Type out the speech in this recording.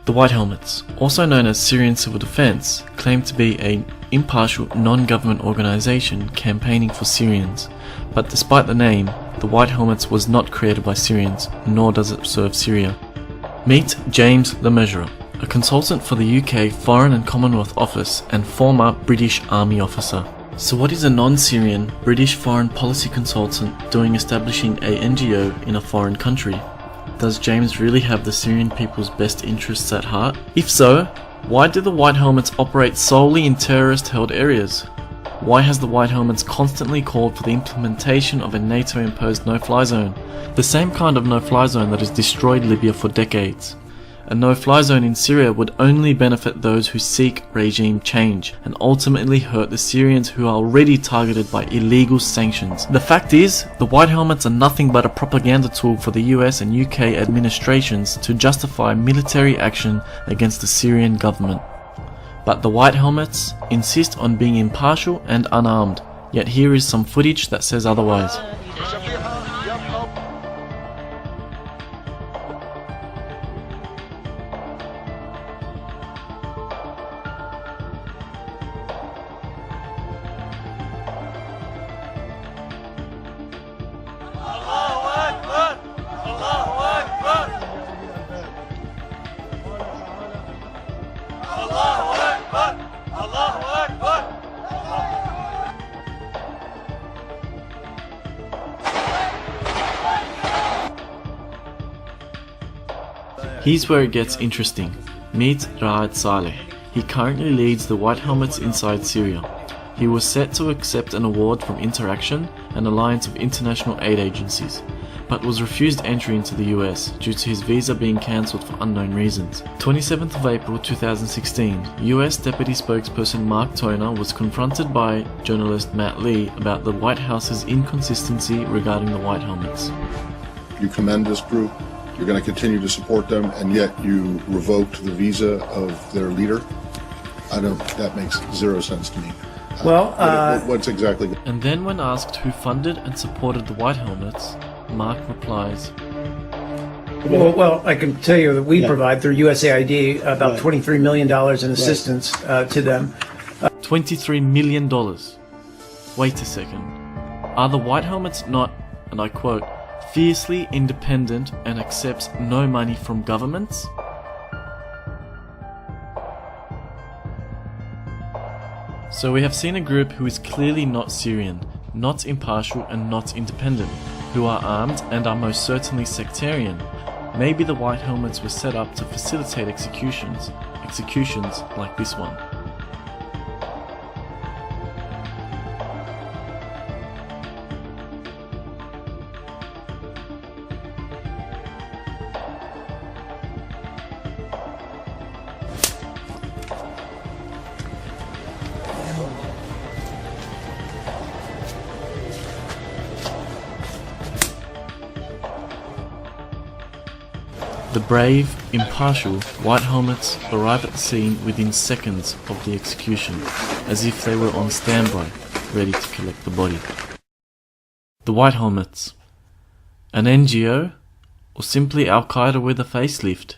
The White Helmets, also known as Syrian Civil Defense, claim to be an impartial, non-government organization campaigning for Syrians. But despite the name, the White Helmets was not created by Syrians, nor does it serve Syria. Meet James the Measurer, a consultant for the UK Foreign and Commonwealth Office and former British Army officer. So what is a non-Syrian British foreign policy consultant doing establishing a NGO in a foreign country? Does James really have the Syrian people's best interests at heart? If so, why do the White Helmets operate solely in terrorist-held areas? Why has the White Helmets constantly called for the implementation of a NATO-imposed no-fly zone? The same kind of no-fly zone that has destroyed Libya for decades. A no-fly zone in Syria would only benefit those who seek regime change and ultimately hurt the Syrians who are already targeted by illegal sanctions. The fact is, the White Helmets are nothing but a propaganda tool for the US and UK administrations to justify military action against the Syrian government. But the White Helmets insist on being impartial and unarmed, yet here is some footage that says otherwise. Here's where it gets interesting. Meet Raad Saleh. He currently leads the White Helmets inside Syria. He was set to accept an award from Interaction, an alliance of international aid agencies, but was refused entry into the US due to his visa being cancelled for unknown reasons. 27th of April 2016, US Deputy Spokesperson Mark Toner was confronted by journalist Matt Lee about the White House's inconsistency regarding the White Helmets. You commend this group, you're going to continue to support them, and yet you revoked the visa of their leader? That makes zero sense to me. What's exactly... And then when asked who funded and supported the White Helmets, Mark replies, Well, I can tell you that we provide through USAID about $23 million in assistance to them. $23 million. Wait a second. Are the White Helmets not, and I quote, fiercely independent and accepts no money from governments? So we have seen a group who is clearly not Syrian, not impartial and not independent, who are armed and are most certainly sectarian. Maybe the White Helmets were set up to facilitate executions like this one. The brave, impartial White Helmets arrive at the scene within seconds of the execution, as if they were on standby, ready to collect the body. The White Helmets. An NGO? Or simply Al-Qaeda with a facelift?